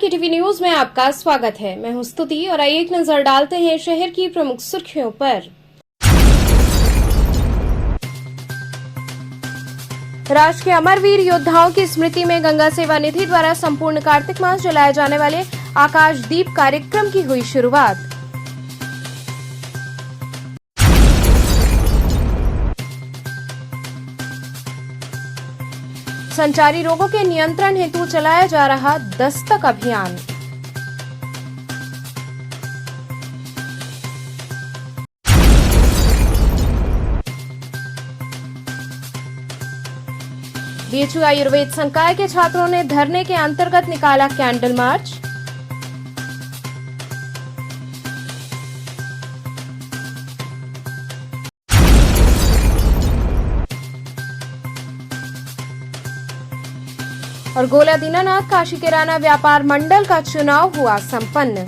की TV news में आपका स्वागत है। मैं हूं स्तुति और आइए एक नजर डालते हैं शहर की प्रमुख सुर्खियों पर। राष्ट्र के अमरवीर योद्धाओं की स्मृति में गंगा सेवा निधि द्वारा संपूर्ण कार्तिक मास जलाए जाने वाले आकाश दीप कार्यक्रम की हुई शुरुआत। संचारी रोगों के नियंत्रण हेतु चलाया जा रहा दस्तक अभियान। बीएचयू आयुर्वेद संकाय के छात्रों ने धरने के अंतर्गत निकाला कैंडल मार्च। और गोला दीनानाथ काशी किराना व्यापार मंडल का चुनाव हुआ संपन्न।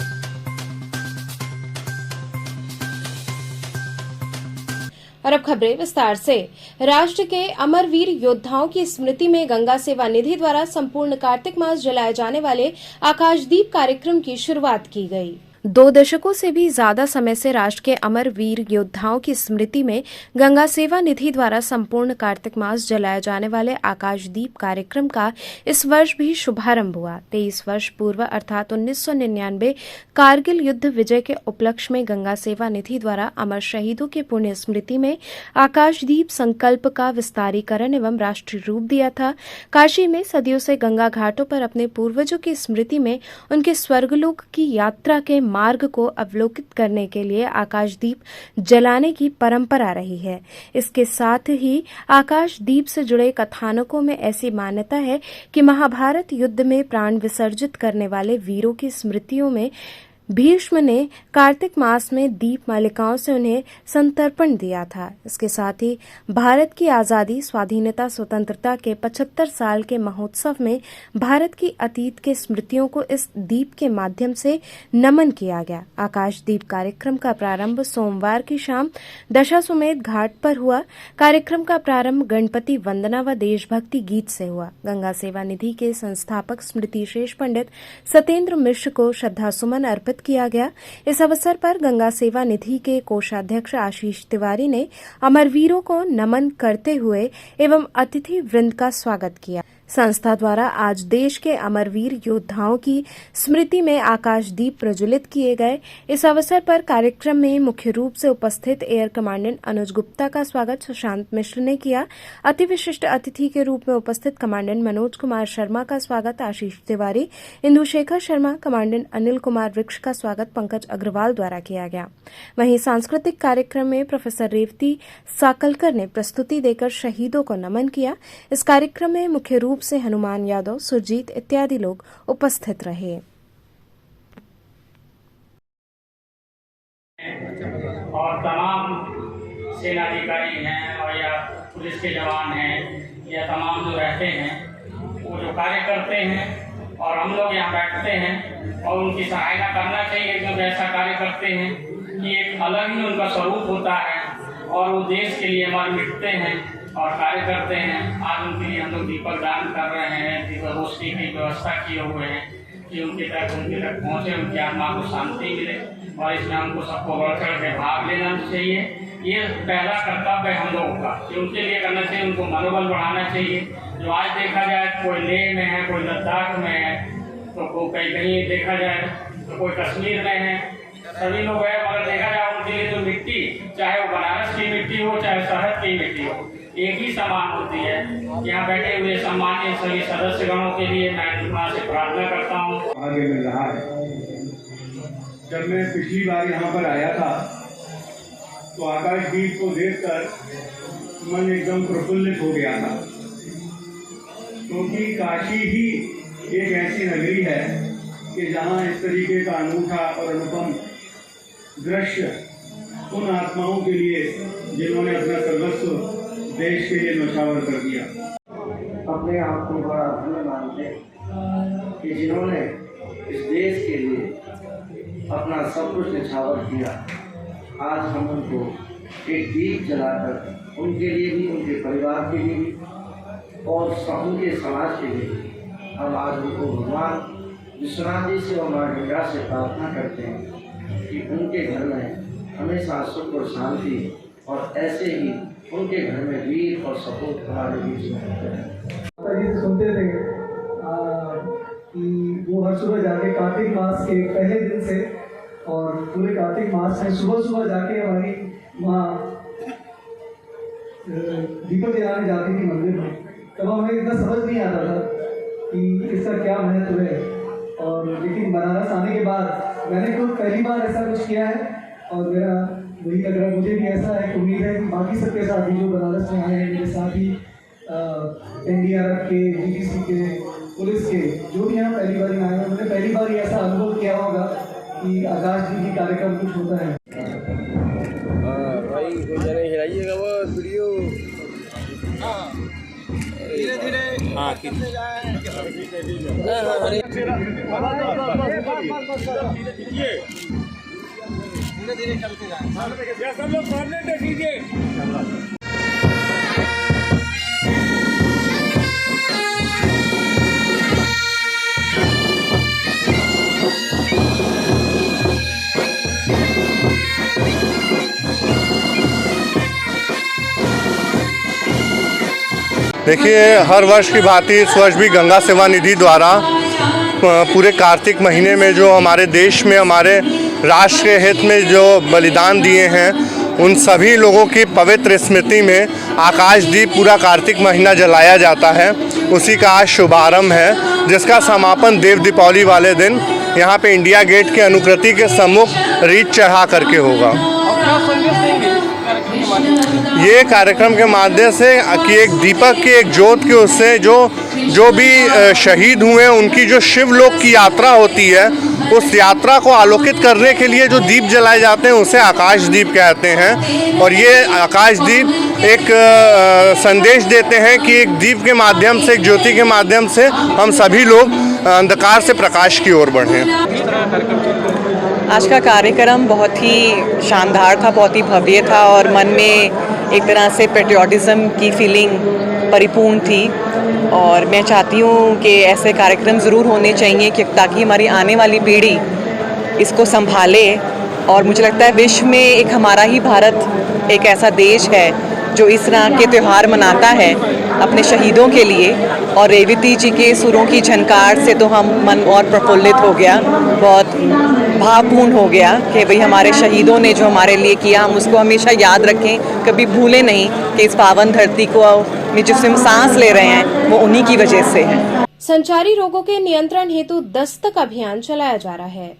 और अब खबरें विस्तार से। राष्ट्र के अमरवीर योद्धाओं की स्मृति में गंगा सेवा निधि द्वारा संपूर्ण कार्तिक मास जलाए जाने वाले आकाशदीप कार्यक्रम की शुरुआत की गई। 2 दशकों से भी ज्यादा समय से राष्ट्र के अमरवीर योद्धाओं की स्मृति में गंगा सेवा निधि द्वारा संपूर्ण कार्तिक मास जलाए जाने वाले आकाशदीप कार्यक्रम का इस वर्ष भी शुभारंभ हुआ। 23 वर्ष पूर्व अर्थात 1999 कारगिल युद्ध विजय के उपलक्ष्य में गंगा सेवा निधि द्वारा अमर शहीदों के पुण्य स्मृति में आकाशदीप संकल्प का विस्तारीकरण एवं राष्ट्रीय रूप दिया था। काशी में सदियों से गंगा घाटों पर अपने पूर्वजों की स्मृति में उनके स्वर्गलोक की यात्रा के मार्ग को अवलोकित करने के लिए आकाशदीप जलाने की परंपरा रही है। इसके साथ ही आकाशदीप से जुड़े कथानकों में ऐसी मान्यता है कि महाभारत युद्ध में प्राण विसर्जित करने वाले वीरों की स्मृतियों में भीष्म ने कार्तिक मास में दीप मालिकाओं से उन्हें संतर्पण दिया था। इसके साथ ही भारत की आजादी, स्वाधीनता, स्वतंत्रता के 75 साल के महोत्सव में भारत की अतीत के स्मृतियों को इस दीप के माध्यम से नमन किया गया। आकाशदीप कार्यक्रम का प्रारंभ सोमवार की शाम दशाश्वमेध घाट पर हुआ। कार्यक्रम का प्रारंभ गणपति वंदना व देशभक्ति गीत से हुआ। गंगा सेवा निधि के संस्थापक स्मृति शेष पंडित सत्येंद्र मिश्र को श्रद्धासुमन अर्पित किया गया। इस अवसर पर गंगा सेवा निधि के कोषाध्यक्ष आशीष तिवारी ने अमरवीरों को नमन करते हुए एवं अतिथि वृंद का स्वागत किया। संस्था द्वारा आज देश के अमरवीर योद्धाओं की स्मृति में आकाशदीप प्रज्वलित किए गए। इस अवसर पर कार्यक्रम में मुख्य रूप से उपस्थित एयर कमांडेंट अनुज गुप्ता का स्वागत सुशांत मिश्र ने किया। अति विशिष्ट अतिथि के रूप में उपस्थित कमांडेंट मनोज कुमार शर्मा का स्वागत आशीष तिवारी, इंदुशेखर शर्मा, कमांडेंट अनिल कुमार वृक्ष का स्वागत पंकज अग्रवाल द्वारा किया गया। वहीं सांस्कृतिक कार्यक्रम में प्रोफेसर रेवती साकलकर ने प्रस्तुति देकर शहीदों को नमन किया। इस कार्यक्रम में मुख्य रूप से हनुमान यादव, सुरजीत इत्यादि लोग उपस्थित रहे। और तमाम सेना अधिकारी हैं और या पुलिस के जवान हैं या तमाम जो रहते हैं वो जो कार्य करते हैं और हम लोग यहाँ बैठते हैं और उनकी सहायता करना चाहिए क्योंकि ऐसा कार्य करते हैं कि एक अलग ही उनका स्वरूप होता है और वो देश के लिए मर मिटते हैं और कार्य करते हैं। आज उनके लिए हम लोग दीपक दान कर रहे हैं, दीपक रोशनी की व्यवस्था किए हुए हैं कि उनके तक पहुँचे, उनकी आत्मा को शांति मिले और इसमें हमको सबको बढ़ चढ़ के भाग लेना चाहिए। ये पहला कर्तव्य है हम लोगों का कि उनके लिए करना चाहिए, उनको मनोबल बढ़ाना चाहिए। जो आज देखा जाए कोई लेह में है, कोई लद्दाख में है, तो कोई कहीं देखा जाए तो कोई कश्मीर में है, सभी लोग हैं मगर देखा जाए उनके लिए जो मिट्टी, चाहे वो बनारस की मिट्टी हो चाहे शहर की मिट्टी हो, एक ही समान होती है। यहाँ बैठे हुए सम्मानित सभी सदस्यगणों के लिए मैं मां से प्रार्थना करता हूँ। आगे मिल रहा है। जब मैं पिछली बार यहाँ पर आया था तो आकाशदीप को देखकर मन एकदम प्रफुल्लित हो गया था, क्योंकि काशी ही एक ऐसी नगरी है कि जहाँ इस तरीके का अनूठा और अनुपम दृश्य उन आत्माओं के लिए जिन्होंने अपना सर्वस्व देश के लिए न्यौछावर कर दिया। अपने आप को बड़ा धन्य मानते कि जिन्होंने इस देश के लिए अपना सब कुछ न्यौछावर किया। आज हम उनको एक दीप जलाकर उनके लिए भी, उनके परिवार के लिए भी और उनके समाज के लिए हम आज उनको भगवान विश्वनाथ जी से और माँ गंगा से प्रार्थना करते हैं कि उनके घर में हमेशा सुख और शांति और ऐसे ही उनके घर में वीर और सपूत हमारे बीच में रहते हैं। माता जी से सुनते थे कि वो हर सुबह जाके कार्तिक मास के पहले दिन से और पूरे कार्तिक मास में सुबह सुबह जाके हमारी माँ दीपक जलाने जाती थी मंदिर में। तब हमें इतना समझ नहीं आता था कि इसका क्या महत्व है, और लेकिन बनारस आने के बाद मैंने खुद पहली बार ऐसा कुछ किया है और मेरा वही लग रहा है, मुझे भी ऐसा है, उम्मीद है कि बाकी सबके साथ भी जो बनारस में आए हैं मेरे साथ ही NDRF के, GTC के, पुलिस के, जो भी यहाँ पहली बार आए हैं, उन्होंने पहली बार ही ऐसा अनुभव किया होगा कि आकाशदीप कार्यक्रम कुछ होता है। भाई जरा हिलाइएगा वो वीडियो धीरे धीरे। हाँ धीरे चलते जाए, सब लोग सामने देखिए। देखिए, हर वर्ष की भांति इस वर्ष भी गंगा सेवा निधि द्वारा पूरे कार्तिक महीने में जो हमारे देश में हमारे राष्ट्र के हित में जो बलिदान दिए हैं उन सभी लोगों की पवित्र स्मृति में आकाशदीप पूरा कार्तिक महीना जलाया जाता है। उसी का आज शुभारंभ है, जिसका समापन देव दीपावली वाले दिन यहाँ पे इंडिया गेट के अनुकृति के सम्मुख रीत चढ़ा करके होगा। ये कार्यक्रम के माध्यम से कि एक दीपक की एक ज्योत के उससे जो भी शहीद हुए हैं उनकी जो शिवलोक की यात्रा होती है, उस यात्रा को आलोकित करने के लिए जो दीप जलाए जाते हैं उसे आकाशदीप कहते हैं। और ये आकाशदीप एक संदेश देते हैं कि एक दीप के माध्यम से, एक ज्योति के माध्यम से हम सभी लोग अंधकार से प्रकाश की ओर बढ़ें। आज का कार्यक्रम बहुत ही शानदार था, बहुत ही भव्य था और मन में एक तरह से पेट्रियाटिज़म की फीलिंग परिपूर्ण थी। और मैं चाहती हूँ कि ऐसे कार्यक्रम ज़रूर होने चाहिए कि ताकि हमारी आने वाली पीढ़ी इसको संभाले। और मुझे लगता है विश्व में एक हमारा ही भारत एक ऐसा देश है जो इस तरह के त्यौहार मनाता है अपने शहीदों के लिए। और रेवती जी के सुरों की झनकार से तो हम मन और प्रफुल्लित हो गया, बहुत भावपूर्ण हो गया कि भाई हमारे शहीदों ने जो हमारे लिए किया हम उसको हमेशा याद रखें, कभी भूलें नहीं कि इस पावन धरती को में जिसमें हम सांस ले रहे हैं वो उन्हीं की वजह से है। संचारी रोगों के नियंत्रण हेतु दस्तक अभियान चलाया जा रहा है।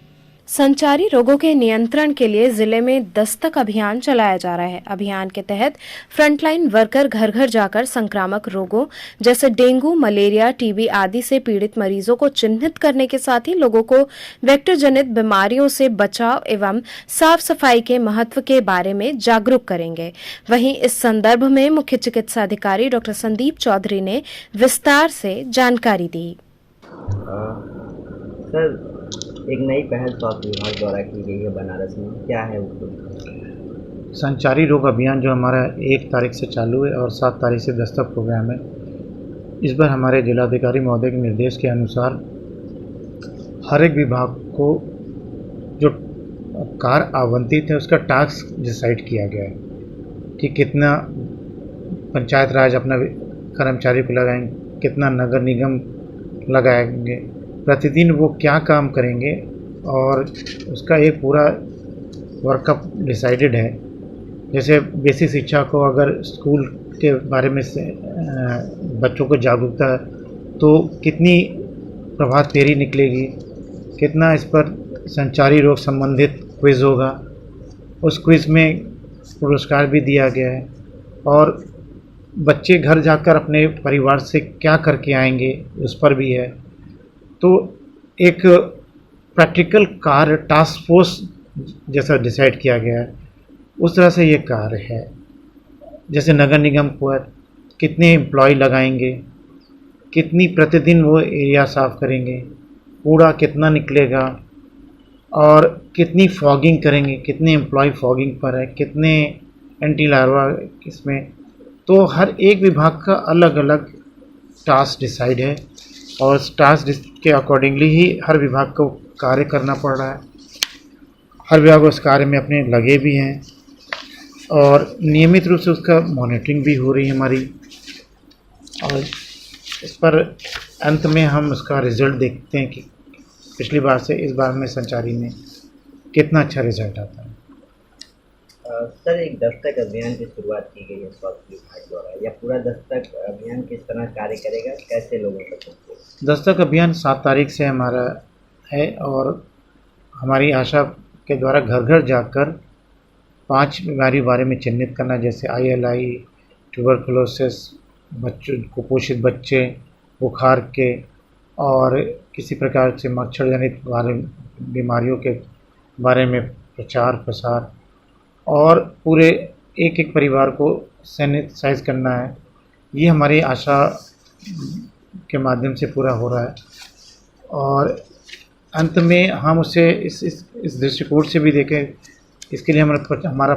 संचारी रोगों के नियंत्रण के लिए जिले में दस्तक अभियान चलाया जा रहा है। अभियान के तहत फ्रंटलाइन वर्कर घर घर जाकर संक्रामक रोगों जैसे डेंगू, मलेरिया, टीबी आदि से पीड़ित मरीजों को चिन्हित करने के साथ ही लोगों को वेक्टर जनित बीमारियों से बचाव एवं साफ सफाई के महत्व के बारे में जागरूक करेंगे। वहीं इस संदर्भ में मुख्य चिकित्सा अधिकारी डॉक्टर संदीप चौधरी ने विस्तार से जानकारी दी। सर, एक नई पहल स्वास्थ्य विभाग द्वारा की गई है बनारस में, क्या है वो? संचारी रोग अभियान जो हमारा 1 तारीख से चालू है और 7 तारीख से दस्तक प्रोग्राम है। इस बार हमारे जिलाधिकारी महोदय के निर्देश के अनुसार हर एक विभाग को जो कार्य आवंटित है उसका टास्क डिसाइड किया गया है कि कितना पंचायत राज अपना कर्मचारी को लगाएंगे, कितना नगर निगम लगाएंगे, प्रतिदिन वो क्या काम करेंगे और उसका एक पूरा वर्कअप डिसाइडेड है। जैसे बेसिक शिक्षा को अगर स्कूल के बारे में से बच्चों को जागरूकता तो कितनी प्रभात फेरी निकलेगी, कितना इस पर संचारी रोग संबंधित क्विज़ होगा, उस क्विज़ में पुरस्कार भी दिया गया है। और बच्चे घर जाकर अपने परिवार से क्या करके आएंगे उस पर भी है। तो एक प्रैक्टिकल कार्य टास्क फोर्स जैसा डिसाइड किया गया है, उस तरह से ये कार्य है। जैसे नगर निगम को कितने एम्प्लॉय लगाएंगे, कितनी प्रतिदिन वो एरिया साफ़ करेंगे, कूड़ा कितना निकलेगा और कितनी फॉगिंग करेंगे, कितने एम्प्लॉय फॉगिंग पर है, कितने एंटी लार्वा इसमें। तो हर एक विभाग का अलग अलग टास्क डिसाइड है और टास्क के अकॉर्डिंगली ही हर विभाग को कार्य करना पड़ रहा है। हर विभाग उस कार्य में अपने लगे भी हैं और नियमित रूप से उसका मॉनिटरिंग भी हो रही है हमारी, और इस पर अंत में हम उसका रिज़ल्ट देखते हैं कि पिछली बार से इस बार में संचारी में कितना अच्छा रिजल्ट आता है। सर, एक दस्तक अभियान की शुरुआत की गई है स्वास्थ्य विभाग द्वारा, या पूरा दस्तक अभियान किस तरह कार्य करेगा, कैसे लोगों तक पहुँचेगा? दस्तक अभियान 7 तारीख से हमारा है और हमारी आशा के द्वारा घर घर जाकर 5 बीमारी बारे में चिन्हित करना, जैसे ILI, ट्यूबरकुलोसिस, बच्चों कुपोषित बच्चे, बुखार के और किसी प्रकार से मच्छर जनित बीमारियों के बारे में प्रचार प्रसार, और पूरे एक परिवार को सैनिटाइज करना है। ये हमारी आशा के माध्यम से पूरा हो रहा है और अंत में हम उसे इस दृष्टिकोण से भी देखें। इसके लिए हमारा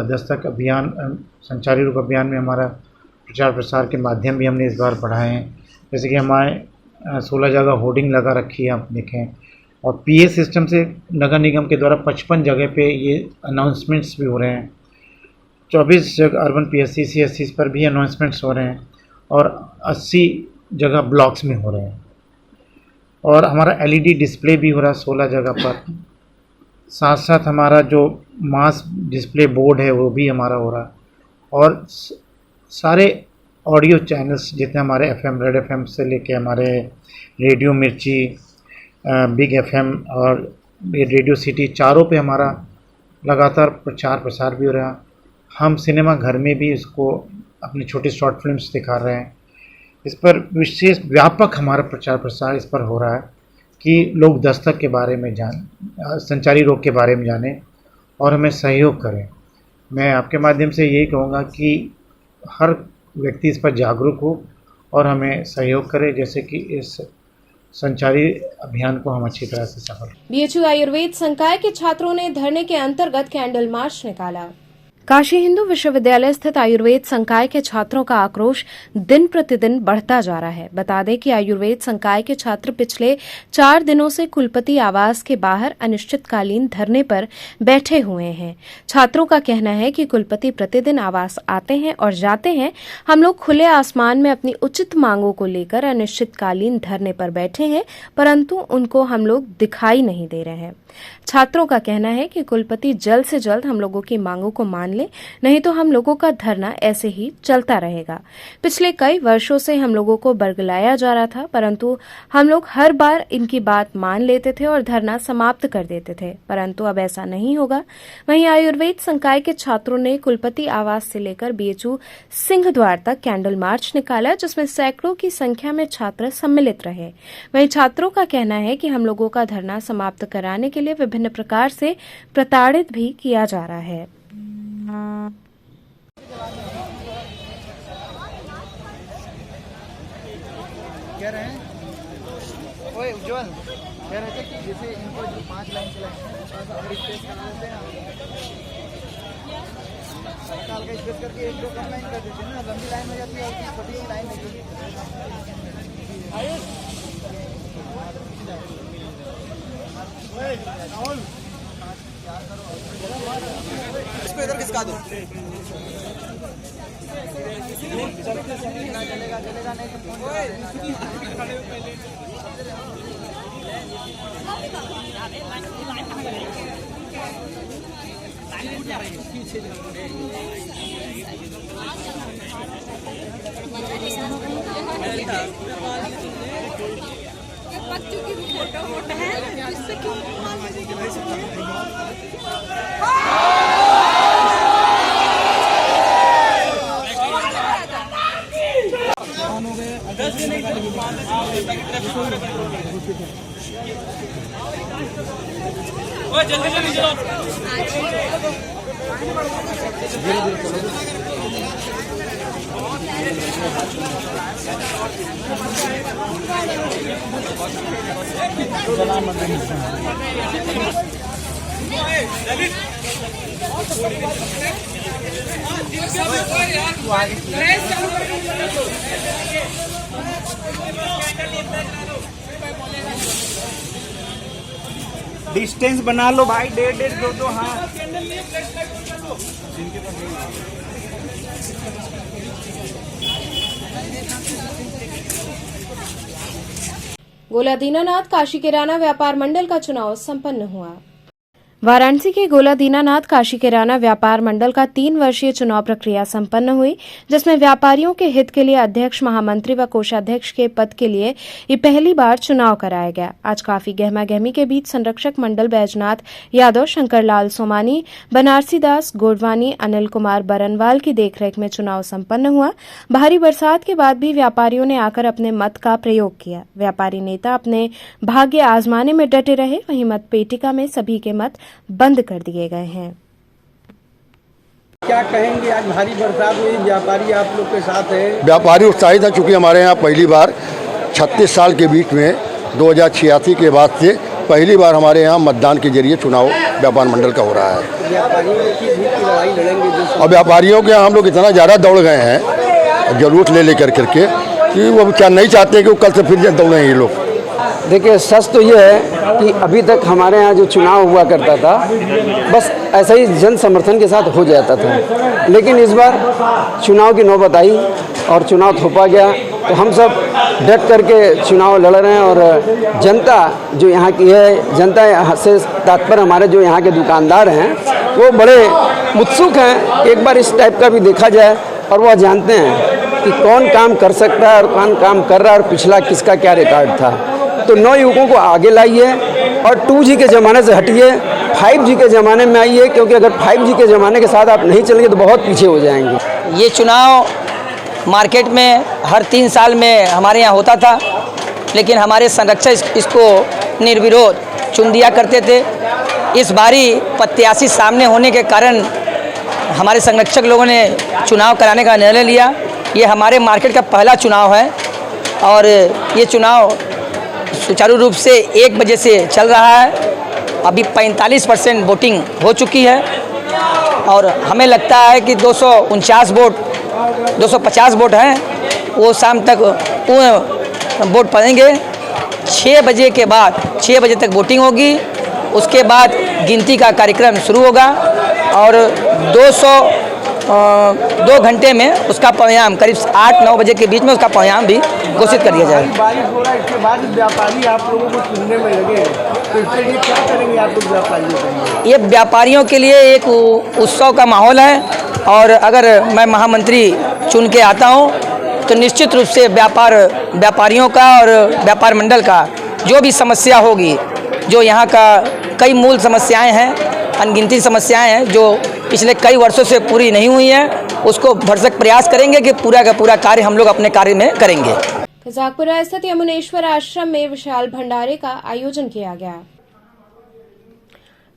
दस्तक अभियान, संचारी रोग अभियान में हमारा प्रचार प्रसार के माध्यम भी हमने इस बार बढ़ाए हैं। जैसे कि हमारे 16 जगह होर्डिंग लगा रखी है, आप देखें, और PA सिस्टम से नगर निगम के द्वारा 55 जगह पे ये अनाउंसमेंट्स भी हो रहे हैं। 24 जगह अर्बन PSC CSCs पर भी अनाउंसमेंट्स हो रहे हैं और 80 जगह ब्लॉक्स में हो रहे हैं। और हमारा LED डिस्प्ले भी हो रहा है 16 जगह पर। साथ साथ हमारा जो मास डिस्प्ले बोर्ड है वो भी हमारा हो रहा है, और सारे ऑडियो चैनल्स जितने हमारे FM, रेड FM से लेके हमारे रेडियो मिर्ची, बिग FM और रेडियो सिटी, चारों पे हमारा लगातार प्रचार प्रसार भी हो रहा है। हम सिनेमा घर में भी इसको अपनी छोटी शॉर्ट फिल्म्स दिखा रहे हैं। इस पर विशेष व्यापक हमारा प्रचार प्रसार इस पर हो रहा है कि लोग दस्तक के बारे में संचारी रोग के बारे में जानें और हमें सहयोग करें। मैं आपके माध्यम से यही कहूँगा कि हर व्यक्ति इस पर जागरूक हो और हमें सहयोग करे, जैसे कि इस संचारी अभियान को हम अच्छी तरह से सफल। BHU आयुर्वेद संकाय के छात्रों ने धरने के अंतर्गत कैंडल मार्च निकाला। काशी हिंदू विश्वविद्यालय स्थित आयुर्वेद संकाय के छात्रों का आक्रोश दिन प्रतिदिन बढ़ता जा रहा है। बता दें कि आयुर्वेद संकाय के छात्र पिछले 4 दिनों से कुलपति आवास के बाहर अनिश्चितकालीन धरने पर बैठे हुए हैं। छात्रों का कहना है कि कुलपति प्रतिदिन आवास आते हैं और जाते हैं। हम लोग खुले आसमान में अपनी उचित मांगों को लेकर अनिश्चितकालीन धरने पर बैठे हैं, परंतु उनको हम लोग दिखाई नहीं दे रहे हैं। छात्रों का कहना है कि कुलपति जल्द से जल्द हम लोगों की मांगों को मान ले, नहीं तो हम लोगों का धरना ऐसे ही चलता रहेगा। पिछले कई वर्षों से हम लोगों को बरगलाया जा रहा था, परंतु हम लोग हर बार इनकी बात मान लेते थे और धरना समाप्त कर देते थे, परंतु अब ऐसा नहीं होगा। वहीं आयुर्वेद संकाय के छात्रों ने कुलपति आवास से लेकर BHU सिंहद्वार तक कैंडल मार्च निकाला, जिसमें सैकड़ों की संख्या में छात्र सम्मिलित रहे। वहीं छात्रों का कहना है कि हम लोगों का धरना समाप्त कराने के लिए विभिन्न प्रकार से प्रताड़ित भी किया जा रहा है। कह रहे हैं ओए उज्जवल, कह रहे थे कि जैसे इनको जो 5 लाइन चलाए अगर स्पेस करा देते हैं, साल का स्पेस करके 1-2 कम लाइन कर देते हैं ना, लंबी लाइन हो जाती है और छोटी लाइन लगेगी। इसको इधर किसका दो, चलेगा नहीं तो बच्चों की फोटो है, इससे क्यों जल्दी चलो। चला डिस्टेंस बना लो भाई, 1.5 दो हाँ। गोला दीनानाथ काशी किराना व्यापार मंडल का चुनाव संपन्न हुआ। वाराणसी के गोला दीनानाथ काशी किराना व्यापार मंडल का 3 वर्षीय चुनाव प्रक्रिया संपन्न हुई, जिसमें व्यापारियों के हित के लिए अध्यक्ष, महामंत्री व कोषाध्यक्ष के पद के लिए ये पहली बार चुनाव कराया गया। आज काफी गहमा गहमी के बीच संरक्षक मंडल बैजनाथ यादव, शंकरलाल सोमानी, बनारसी दास गोडवानी, अनिल कुमार बरनवाल की देखरेख में चुनाव संपन्न हुआ। भारी बरसात के बाद भी व्यापारियों ने आकर अपने मत का प्रयोग किया। व्यापारी नेता अपने भाग्य आजमाने में डटे रहे, वहीं मत पेटिका में सभी के मत बंद कर दिए गए हैं। क्या कहेंगे, आज भारी बरसात हुई, व्यापारी आप लोग के साथ है? व्यापारी उत्साहित है, चूँकि हमारे यहाँ पहली बार 36 साल के बीच में 2086 के बाद से पहली बार हमारे यहाँ मतदान के जरिए चुनाव व्यापार मंडल का हो रहा है। व्यापारियों की लड़ाई लड़ेंगे और व्यापारियों के हम लोग इतना ज़्यादा दौड़ गए हैं जरूरत ले करके कि वो क्या नहीं चाहते कि वो कल से फिर दौड़े ये लोग। देखिए, सच तो ये है कि अभी तक हमारे यहाँ जो चुनाव हुआ करता था बस ऐसा ही जन समर्थन के साथ हो जाता था, लेकिन इस बार चुनाव की नौबत आई और चुनाव थोपा गया, तो हम सब डट करके चुनाव लड़ रहे हैं। और जनता जो यहाँ की है, जनता से तात्पर्य हमारे जो यहाँ के दुकानदार हैं वो बड़े उत्सुक हैं, एक बार इस टाइप का भी देखा जाए और वह जानते हैं कि कौन काम कर सकता है और कौन काम कर रहा है और पिछला किसका क्या रिकॉर्ड था। तो नौ युवकों को आगे लाइए और 2G के ज़माने से हटिए, 5G के ज़माने में आइए, क्योंकि अगर 5G के ज़माने के साथ आप नहीं चलेंगे तो बहुत पीछे हो जाएंगे। ये चुनाव मार्केट में हर 3 साल में हमारे यहाँ होता था, लेकिन हमारे संरक्षक इसको निर्विरोध चुन दिया करते थे। इस बारी प्रत्याशी सामने होने के कारण हमारे संरक्षक लोगों ने चुनाव कराने का निर्णय लिया। ये हमारे मार्केट का पहला चुनाव है और ये चुनाव सुचारू रूप से 1 बजे से चल रहा है। अभी 45% वोटिंग हो चुकी है और हमें लगता है कि 249 वोट 250 वोट हैं, वो शाम तक वोट पड़ेंगे। 6 बजे के बाद 6 बजे तक वोटिंग होगी, उसके बाद गिनती का कार्यक्रम शुरू होगा और 2 घंटे में उसका परिणाम करीब 8-9 बजे के बीच में उसका परिणाम भी घोषित कर दिया जाएगा। बारिश हो रहा है, इसके बाद व्यापारी आप लोगों को चुनने में लगे, तो इसके लिए क्या करेंगे आप लोग व्यापारियों? ये व्यापारियों के लिए एक उत्सव का माहौल है और अगर मैं महामंत्री चुन के आता हूँ तो निश्चित रूप से व्यापारियों का और व्यापार मंडल का जो भी समस्या होगी, जो यहाँ का कई मूल समस्याएं हैं, अनगिनती समस्याएं हैं जो पिछले कई वर्षों से पूरी नहीं हुई हैं, उसको भरसक प्रयास करेंगे कि पूरा का पूरा कार्य हम लोग अपने कार्य में करेंगे। कजाकपुरा स्थित यमुनेश्वर आश्रम में विशाल भंडारे का आयोजन किया गया।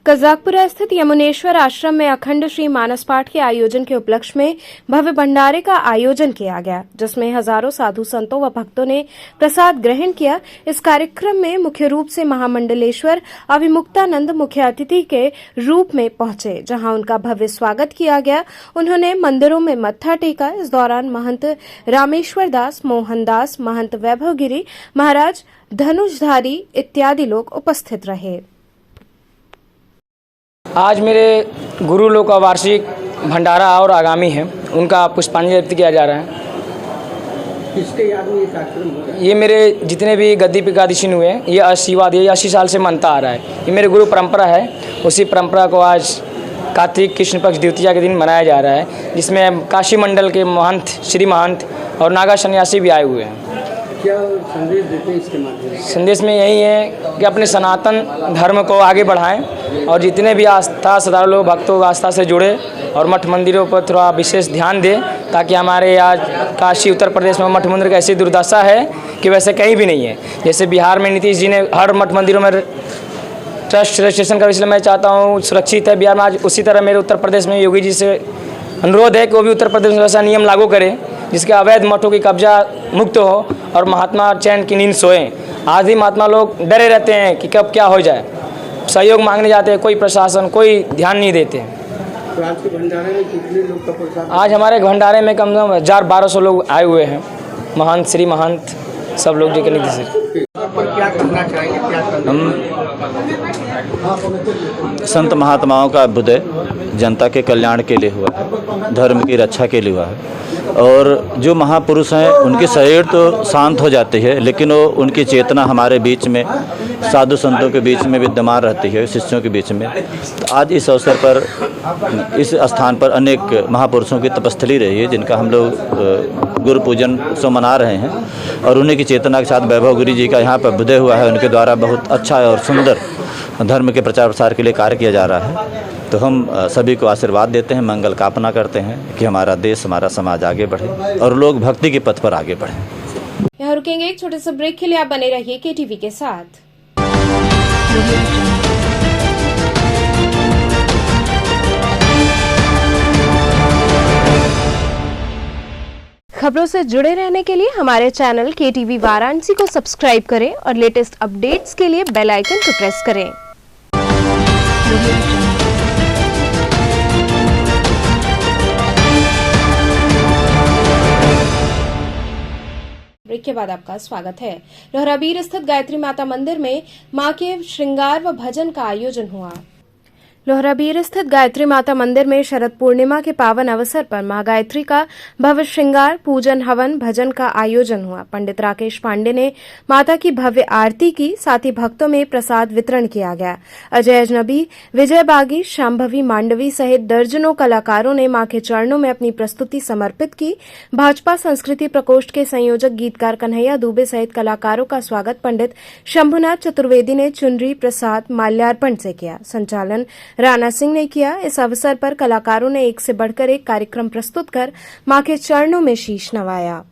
कजाकपुरा स्थित यमुनेश्वर आश्रम में अखंड श्री मानस पाठ के आयोजन के उपलक्ष्य में भव्य भंडारे का आयोजन किया गया, जिसमें हजारों साधु संतों व भक्तों ने प्रसाद ग्रहण किया। इस कार्यक्रम में मुख्य रूप से महामंडलेश्वर अभिमुक्तानंद मुख्य अतिथि के रूप में पहुंचे, जहां उनका भव्य स्वागत किया गया। उन्होंने मंदिरों में मत्था टेका। इस दौरान महंत रामेश्वर दास, मोहन दास, महंत वैभवगिरी महाराज, धनुषधारी इत्यादि लोग उपस्थित रहे। आज मेरे गुरु लोग का वार्षिक भंडारा और आगामी है, उनका पुष्पांजलि अर्पित किया जा रहा है। किसके याद में ये कार्यक्रम हो रहा है? ये मेरे जितने भी गद्दी पिकादीशीन हुए हैं, ये आशीर्वाद ये 80 साल से मनता आ रहा है। ये मेरे गुरु परंपरा है, उसी परंपरा को आज कार्तिक कृष्ण पक्ष द्वितीया के दिन मनाया जा रहा है, जिसमें काशी मंडल के महंत, श्री महंत और नागा सन्यासी भी आए हुए हैं। क्या संदेश देते हैं इसके माध्यम से? संदेश में यही है कि अपने सनातन धर्म को आगे बढ़ाएं और जितने भी आस्था श्रद्धालु लोग भक्तों आस्था से जुड़े और मठ मंदिरों पर थोड़ा विशेष ध्यान दें, ताकि हमारे आज काशी उत्तर प्रदेश में मठ मंदिर की ऐसी दुर्दशा है कि वैसे कहीं भी नहीं है। जैसे बिहार में नीतीश जी ने हर मठ मंदिरों में ट्रस्ट रजिस्ट्रेशन का, इसलिए मैं चाहता हूँ सुरक्षित है बिहार में आज, उसी तरह मेरे उत्तर प्रदेश में योगी जी से अनुरोध है कि वो भी उत्तर प्रदेश में वैसा नियम लागू करें जिसके अवैध मठों की कब्जा मुक्त हो और महात्मा चैन की नींद सोएं। आज भी महात्मा लोग डरे रहते हैं कि कब क्या हो जाए, सहयोग मांगने जाते हैं, कोई प्रशासन कोई ध्यान नहीं देते। तो आज के भंडारे में कितने लोग का प्रसाद? आज हमारे भंडारे में कम से कम 1000-1200 लोग आए हुए हैं। महंत, श्री महंत सब लोग जो कि निधि से। क्या करना चाहेंगे, क्या करना? हम संत महात्माओं का अभ्युदय जनता के कल्याण के लिए हुआ है, धर्म की रक्षा के लिए हुआ है। और जो महापुरुष हैं उनकी शरीर तो शांत हो जाती है, लेकिन वो उनकी चेतना हमारे बीच में, साधु संतों के बीच में विद्यमान रहती है, शिष्यों के बीच में। तो आज इस अवसर पर इस स्थान पर अनेक महापुरुषों की तपस्थली रही है, जिनका हम लोग गुरु पूजन उत्सव मना रहे हैं। और उन्हीं की चेतना के साथ वैभव गिरी जी का यहाँ पर अभ्युदय हुआ है। उनके द्वारा बहुत अच्छा और सुंदर धर्म के प्रचार प्रसार के लिए कार्य किया जा रहा है। तो हम सभी को आशीर्वाद देते हैं, मंगल कामना करते हैं कि हमारा देश, हमारा समाज आगे बढ़े और लोग भक्ति के पथ पर आगे बढ़ें। यहाँ रुकेंगे एक छोटे से ब्रेक के लिए। आप बने रहिए KTV के साथ। खबरों से जुड़े रहने के लिए हमारे चैनल KTV वाराणसी को सब्सक्राइब करें और लेटेस्ट अपडेट्स के लिए बेल आइकन को प्रेस करें। ब्रेक के बाद आपका स्वागत है। लोहराबीर स्थित गायत्री माता मंदिर में मां के श्रृंगार व भजन का आयोजन हुआ। लोहराबीर स्थित गायत्री माता मंदिर में शरद पूर्णिमा के पावन अवसर पर मां गायत्री का भव्य श्रृंगार, पूजन, हवन, भजन का आयोजन हुआ। पंडित राकेश पांडे ने माता की भव्य आरती की, साथ ही भक्तों में प्रसाद वितरण किया गया। अजय अजनबी, विजय बागी, शांभवी मांडवी सहित दर्जनों कलाकारों ने मां के चरणों में अपनी प्रस्तुति समर्पित की। भाजपा संस्कृति प्रकोष्ठ के संयोजक गीतकार कन्हैया दुबे सहित कलाकारों का स्वागत पंडित शंभुनाथ चतुर्वेदी ने चुनरी, प्रसाद, माल्यार्पण से किया। संचालन राणा सिंह ने किया। इस अवसर पर कलाकारों ने एक से बढ़कर एक कार्यक्रम प्रस्तुत कर मां के चरणों में शीश नवाया।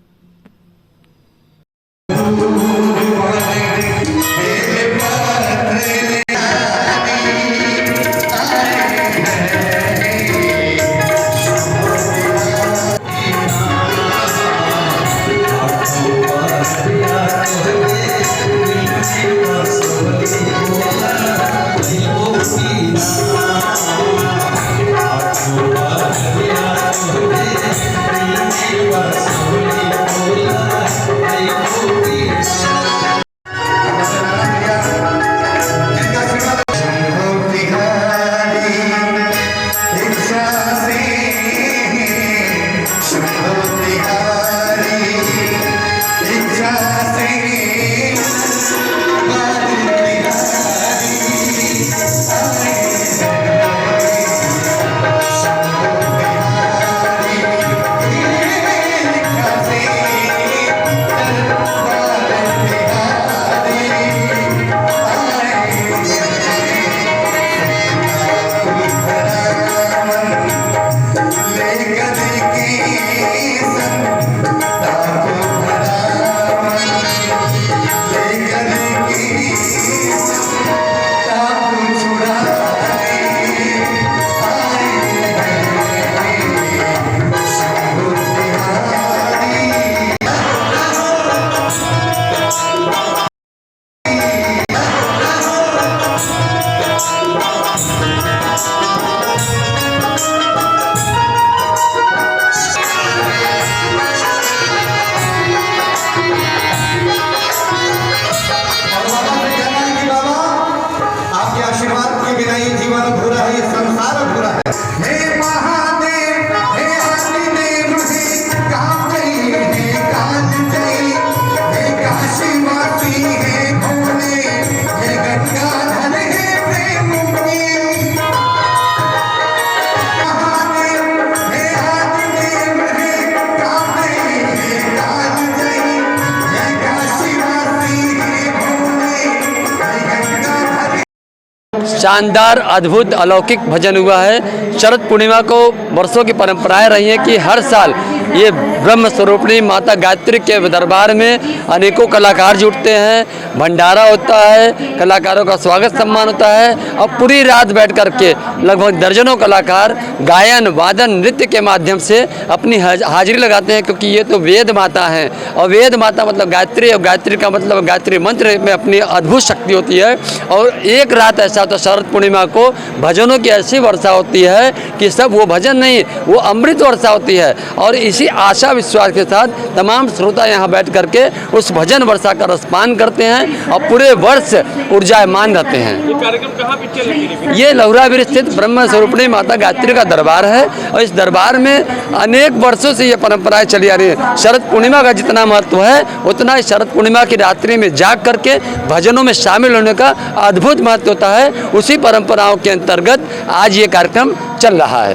शानदार, अद्भुत, अलौकिक भजन हुआ है। शरद पूर्णिमा को वर्षों की परंपराएं रही हैं कि हर साल ये ब्रह्म स्वरूपिणी माता गायत्री के दरबार में अनेकों कलाकार जुटते हैं, भंडारा होता है, कलाकारों का स्वागत सम्मान होता है और पूरी रात बैठ कर के लगभग दर्जनों कलाकार गायन, वादन, नृत्य के माध्यम से अपनी हाजिरी लगाते हैं, क्योंकि ये तो वेद माता हैं और वेद माता मतलब गायत्री, और गायत्री का मतलब गायत्री मंत्र में अपनी अद्भुत शक्ति होती है। और एक रात ऐसा तो शरद पूर्णिमा को भजनों की ऐसी वर्षा होती है कि सब वो भजन नहीं, वो अमृत वर्षा होती है। और इसी आशा विश्वास के साथ तमाम श्रोता यहाँ बैठ करके उस भजन वर्षा का रसपान करते हैं और पूरे वर्ष ऊर्जामान रहते हैं। ये कार्यक्रम कहाँ पे चल रही है? ये लहुरावीर स्थित ब्रह्म स्वरूपिणी माता गायत्री का दरबार है और इस दरबार में अनेक वर्षों से ये परंपराएं चली आ रही है। शरद पूर्णिमा का जितना महत्व है उतना ही शरद पूर्णिमा की रात्रि में जाग करके भजनों में शामिल होने का अद्भुत महत्व होता है। उसी परंपराओं के अंतर्गत आज ये कार्यक्रम चल रहा है।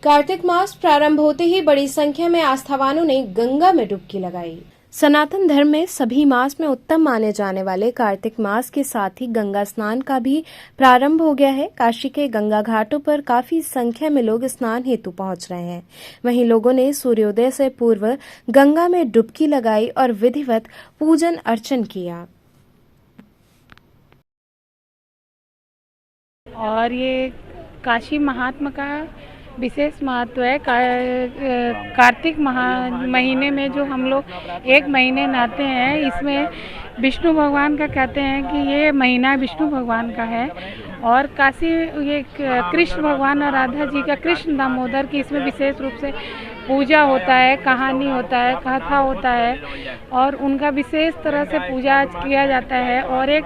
कार्तिक मास प्रारंभ होते ही बड़ी संख्या में आस्थावानों ने गंगा में डुबकी लगाई। सनातन धर्म में सभी मास में उत्तम माने जाने वाले कार्तिक मास के साथ ही गंगा स्नान का भी प्रारंभ हो गया है। काशी के गंगा घाटों पर काफी संख्या में लोग स्नान हेतु पहुंच रहे हैं। वहीं लोगों ने सूर्योदय से पूर्व गंगा में डुबकी लगाई और विधिवत पूजन अर्चन किया। और ये काशी महात्मा का विशेष महत्व है। कार्तिक महीने में जो हम लोग एक महीने नहाते हैं, इसमें विष्णु भगवान का कहते हैं कि ये महीना विष्णु भगवान का है। और काशी ये कृष्ण भगवान और राधा जी का, कृष्ण दामोदर की इसमें विशेष रूप से पूजा होता है, कहानी होता है, कथा होता है और उनका विशेष तरह से पूजा किया जाता है। और एक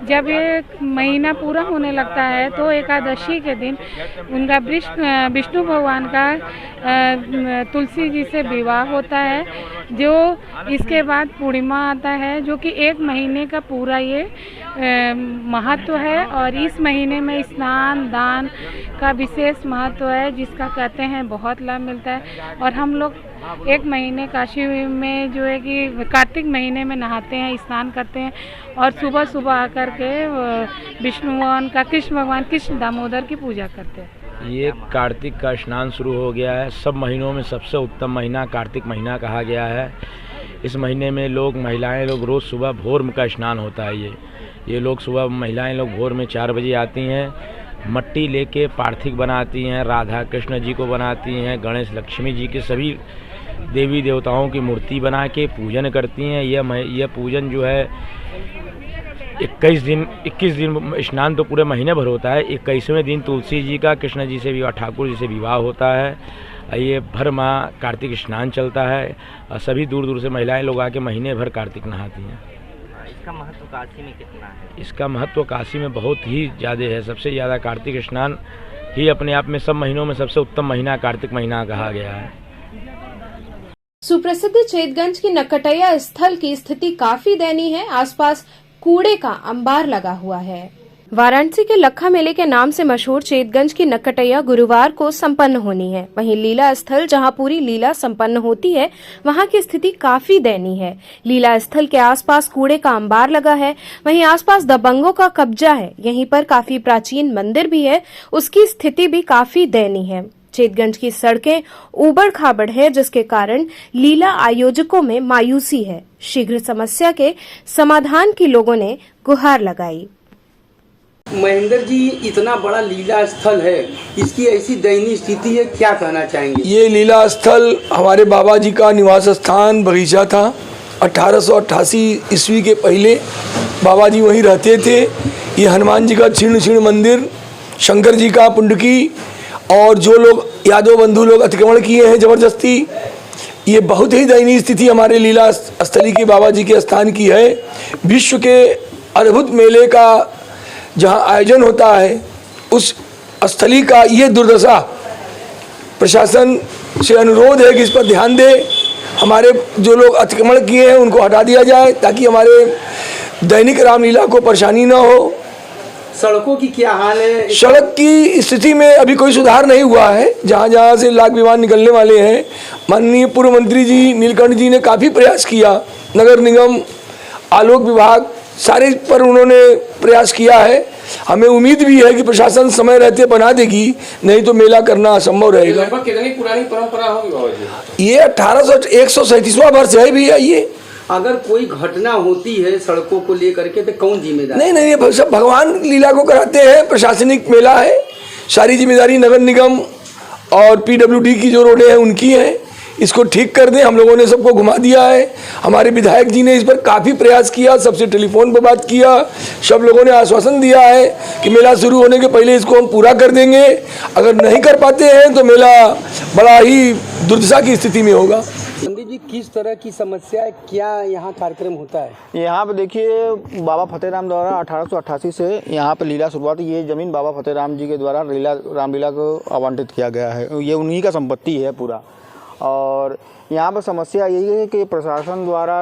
जब ये महीना पूरा होने लगता है तो एकादशी के दिन उनका विष्णु भगवान का तुलसी जी से विवाह होता है। जो इसके बाद पूर्णिमा आता है जो कि एक महीने का पूरा ये महत्व है। और इस महीने में स्नान दान का विशेष महत्व है जिसका कहते हैं बहुत लाभ मिलता है। और हम लोग एक महीने काशी में जो है कि कार्तिक महीने में नहाते हैं, स्नान करते हैं और सुबह सुबह आकर के विष्णु भगवान का, कृष्ण भगवान कृष्ण दामोदर की पूजा करते हैं। ये कार्तिक का स्नान शुरू हो गया है। सब महीनों में सबसे उत्तम महीना कार्तिक महीना कहा गया है। इस महीने में महिलाएं लोग रोज़ सुबह भोर में का स्नान होता है। ये लोग सुबह महिलाएं लोग भोर में 4 बजे आती हैं, मट्टी लेके पार्थिव बनाती हैं, राधा कृष्ण जी को बनाती हैं, गणेश लक्ष्मी जी के सभी देवी देवताओं की मूर्ति बना के पूजन करती हैं। यह पूजन जो है 21 दिन स्नान तो पूरे महीने भर होता है। 21वें दिन तुलसी जी का कृष्ण जी से विवाह, ठाकुर जी से विवाह होता है। ये भर माह कार्तिक स्नान चलता है और सभी दूर दूर से महिलाएं लोग आके महीने भर कार्तिक नहाती हैं। इसका महत्व काशी में कितना है? इसका महत्व काशी में बहुत ही ज़्यादा है। सबसे ज़्यादा कार्तिक स्नान ही अपने आप में सब महीनों में सबसे उत्तम महीना कार्तिक महीना कहा गया है। सुप्रसिद्ध चेतगंज की नकटैया स्थल की स्थिति काफी दयनीय है। आसपास कूड़े का अंबार लगा हुआ है। वाराणसी के लखा मेले के नाम से मशहूर चेतगंज की नकटैया गुरुवार को संपन्न होनी है। वहीं लीला स्थल जहां पूरी लीला संपन्न होती है, वहां की स्थिति काफी दयनीय है। लीला स्थल के आसपास कूड़े का अंबार लगा है। वहीं आसपास दबंगों का कब्जा है। यहीं पर काफी प्राचीन मंदिर भी है, उसकी स्थिति भी काफी दयनीय है। चेतगंज की सड़कें ऊबड़ खाबड़ है, जिसके कारण लीला आयोजकों में मायूसी है। शीघ्र समस्या के समाधान की लोगों ने गुहार लगाई। महेंद्र जी, इतना बड़ा लीला स्थल है, इसकी ऐसी दयनीय स्थिति है, क्या कहना चाहेंगे? ये लीला स्थल हमारे बाबा जी का निवास स्थान बगीचा था। 1888 ईस्वी के पहले बाबा जी वहीं रहते थे। ये हनुमान जी का क्षीण मंदिर, शंकर जी का पुंडकी और जो लोग यादव बंधु लोग अतिक्रमण किए हैं जबरदस्ती, ये बहुत ही दयनीय स्थिति हमारे लीला स्थली के बाबा जी के स्थान की है। विश्व के अद्भुत मेले का जहाँ आयोजन होता है, उस स्थली का ये दुर्दशा। प्रशासन से अनुरोध है कि इस पर ध्यान दे। हमारे जो लोग अतिक्रमण किए हैं उनको हटा दिया जाए ताकि हमारे दैनिक रामलीला को परेशानी ना हो। सड़कों की क्या हाल है? सड़क की स्थिति में अभी कोई सुधार नहीं हुआ है। जहाँ जहाँ से लाख विमान निकलने वाले हैं, माननीय पूर्व मंत्री जी नीलकंठ जी ने काफ़ी प्रयास किया। नगर निगम, आलोक विभाग, सारे पर उन्होंने प्रयास किया है। हमें उम्मीद भी है कि प्रशासन समय रहते बना देगी, नहीं तो मेला करना असंभव रहेगा। लगभग कितनी पुरानी परंपरा होगी बाबा जी? ये 137वां वर्ष है भी है ये। अगर कोई घटना होती है सड़कों को लेकर के तो कौन जिम्मेदार? नहीं, ये सब भगवान लीला को कराते हैं। प्रशासनिक मेला है, सारी जिम्मेदारी नगर निगम और PWD की जो रोडें हैं उनकी है। इसको ठीक कर दें। हम लोगों ने सबको घुमा दिया है। हमारे विधायक जी ने इस पर काफ़ी प्रयास किया, सबसे टेलीफोन पर बात किया, सब लोगों ने आश्वासन दिया है कि मेला शुरू होने के पहले इसको हम पूरा कर देंगे। अगर नहीं कर पाते हैं तो मेला बड़ा ही दुर्दशा की स्थिति में होगा। संदीप जी, किस तरह की समस्या है, क्या यहाँ कार्यक्रम होता है? यहाँ पे देखिए, बाबा फतेहराम द्वारा 1888 से यहाँ पे लीला शुरुआत, ये ज़मीन बाबा फतेहराम जी के द्वारा रामलीला को आवंटित किया गया है, ये उन्हीं का संपत्ति है पूरा। और यहाँ पर समस्या यही है कि प्रशासन द्वारा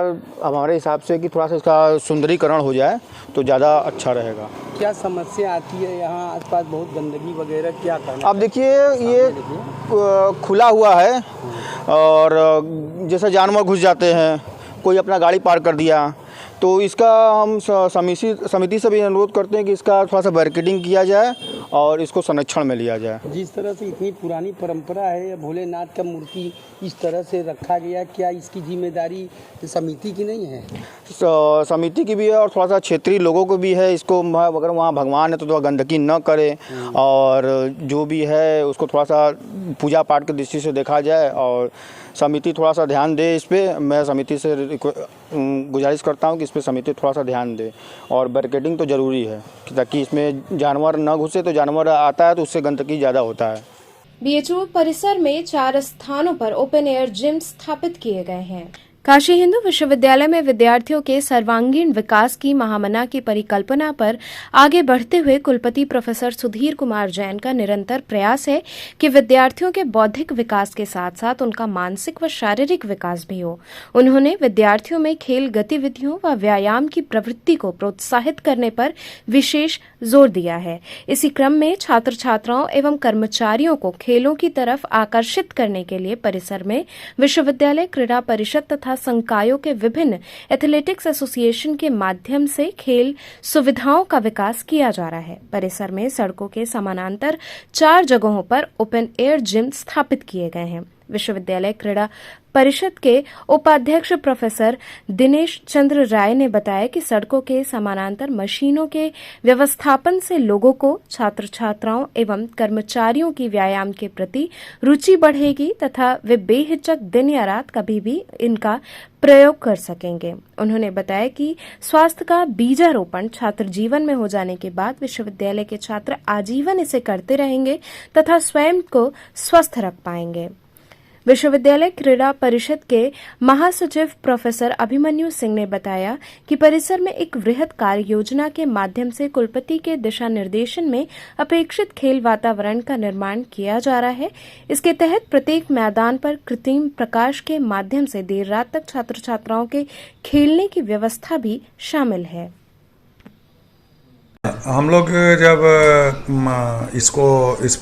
हमारे हिसाब से कि थोड़ा सा इसका सुंदरीकरण हो जाए तो ज़्यादा अच्छा रहेगा। क्या समस्या आती है यहाँ आसपास? बहुत गंदगी वगैरह, क्या करना? अब देखिए, ये खुला हुआ है और जैसे जानवर घुस जाते हैं, कोई अपना गाड़ी पार्क कर दिया, तो इसका हम समिति से भी अनुरोध करते हैं कि इसका थोड़ा सा बैरिकेडिंग किया जाए और इसको संरक्षण में लिया जाए। जिस तरह से इतनी पुरानी परंपरा है, भोलेनाथ का मूर्ति इस तरह से रखा गया, क्या इसकी जिम्मेदारी समिति की नहीं है? समिति की भी है और थोड़ा सा क्षेत्रीय लोगों को भी है। इसको अगर वहाँ भगवान है तो थोड़ा गंदगी न करे और जो भी है उसको थोड़ा सा पूजा पाठ की दृष्टि से देखा जाए और समिति थोड़ा सा ध्यान दे इस पर। मैं समिति से गुजारिश करता हूँ कि इस पर समिति थोड़ा सा ध्यान दे और बैरिकेडिंग तो ज़रूरी है ताकि इसमें जानवर न घुसे। तो जानवर आता है तो उससे गंदगी ज़्यादा होता है। बीएचयू परिसर में 4 स्थानों पर ओपन एयर जिम स्थापित किए गए हैं। काशी हिंदू विश्वविद्यालय में विद्यार्थियों के सर्वांगीण विकास की महामना की परिकल्पना पर आगे बढ़ते हुए कुलपति प्रोफेसर सुधीर कुमार जैन का निरंतर प्रयास है कि विद्यार्थियों के बौद्धिक विकास के साथ साथ उनका मानसिक व शारीरिक विकास भी हो। उन्होंने विद्यार्थियों में खेल गतिविधियों व व्यायाम की प्रवृत्ति को प्रोत्साहित करने पर विशेष जोर दिया है। इसी क्रम में छात्र छात्राओं एवं कर्मचारियों को खेलों की तरफ आकर्षित करने के लिए परिसर में विश्वविद्यालय क्रीड़ा परिषद तथा संकायों के विभिन्न एथलेटिक्स एसोसिएशन के माध्यम से खेल सुविधाओं का विकास किया जा रहा है। परिसर में सड़कों के समानांतर 4 जगहों पर ओपन एयर जिम स्थापित किए गए हैं। विश्वविद्यालय क्रीड़ा परिषद के उपाध्यक्ष प्रोफेसर दिनेश चंद्र राय ने बताया कि सड़कों के समानांतर मशीनों के व्यवस्थापन से लोगों को, छात्र छात्राओं एवं कर्मचारियों की व्यायाम के प्रति रुचि बढ़ेगी तथा वे बेहिचक दिन या रात कभी भी इनका प्रयोग कर सकेंगे। उन्होंने बताया कि स्वास्थ्य का बीजारोपण छात्र जीवन में हो जाने के बाद विश्वविद्यालय के छात्र आजीवन इसे करते रहेंगे तथा स्वयं को स्वस्थ रख पाएंगे। विश्वविद्यालय क्रीड़ा परिषद के महासचिव प्रोफेसर अभिमन्यु सिंह ने बताया कि परिसर में एक वृहद कार्य योजना के माध्यम से कुलपति के दिशा निर्देशन में अपेक्षित खेल वातावरण का निर्माण किया जा रहा है। इसके तहत प्रत्येक मैदान पर कृत्रिम प्रकाश के माध्यम से देर रात तक छात्र छात्राओं के खेलने की व्यवस्था भी शामिल है। हम लोग जब इस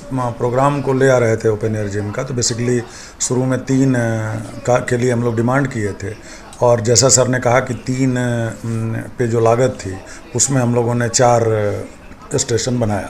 प्रोग्राम को ले आ रहे थे ओपन एयर जिम का, तो बेसिकली शुरू में 3 के लिए हम लोग डिमांड किए थे और जैसा सर ने कहा कि 3 पे जो लागत थी उसमें हम लोगों ने 4 स्टेशन बनाया।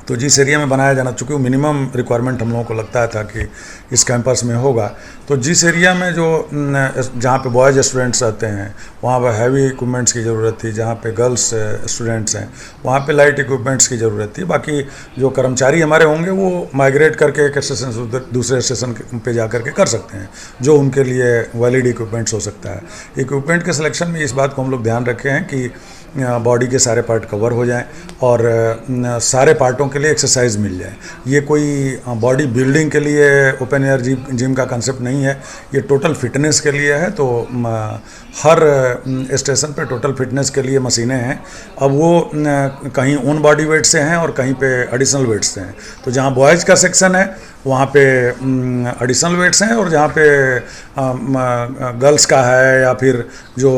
तो जिस एरिया में बनाया जाना, चूँकि वो मिनिमम रिक्वायरमेंट हम लोगों को लगता था कि इस कैंपस में होगा, तो जिस एरिया में जो जहाँ पे बॉयज़ स्टूडेंट्स रहते हैं वहाँ पर हैवी इक्विपमेंट्स की ज़रूरत थी, जहाँ पे गर्ल्स स्टूडेंट्स हैं वहाँ पे लाइट इक्विपमेंट्स की ज़रूरत थी। बाकी जो कर्मचारी हमारे होंगे वो माइग्रेट करके एक स्टेशन से दूसरे स्टेशन पे जा करके कर सकते हैं, जो उनके लिए वैलिड इक्विपमेंट्स हो सकता है। इक्विपमेंट के सिलेक्शन में इस बात को हम लोग ध्यान रखे हैं कि बॉडी के सारे पार्ट कवर हो जाएं और सारे पार्टों के लिए एक्सरसाइज मिल जाए। ये कोई बॉडी बिल्डिंग के लिए ओपन एयर जिम का कंसेप्ट नहीं है, ये टोटल फिटनेस के लिए है। तो हर स्टेशन पे टोटल फिटनेस के लिए मशीनें हैं। अब वो कहीं ओन बॉडी वेट से हैं और कहीं पे एडिशनल वेट से हैं। तो जहाँ बॉयज़ का सेक्शन है वहाँ पे एडिशनल वेट्स हैं और जहाँ पे गर्ल्स का है या फिर जो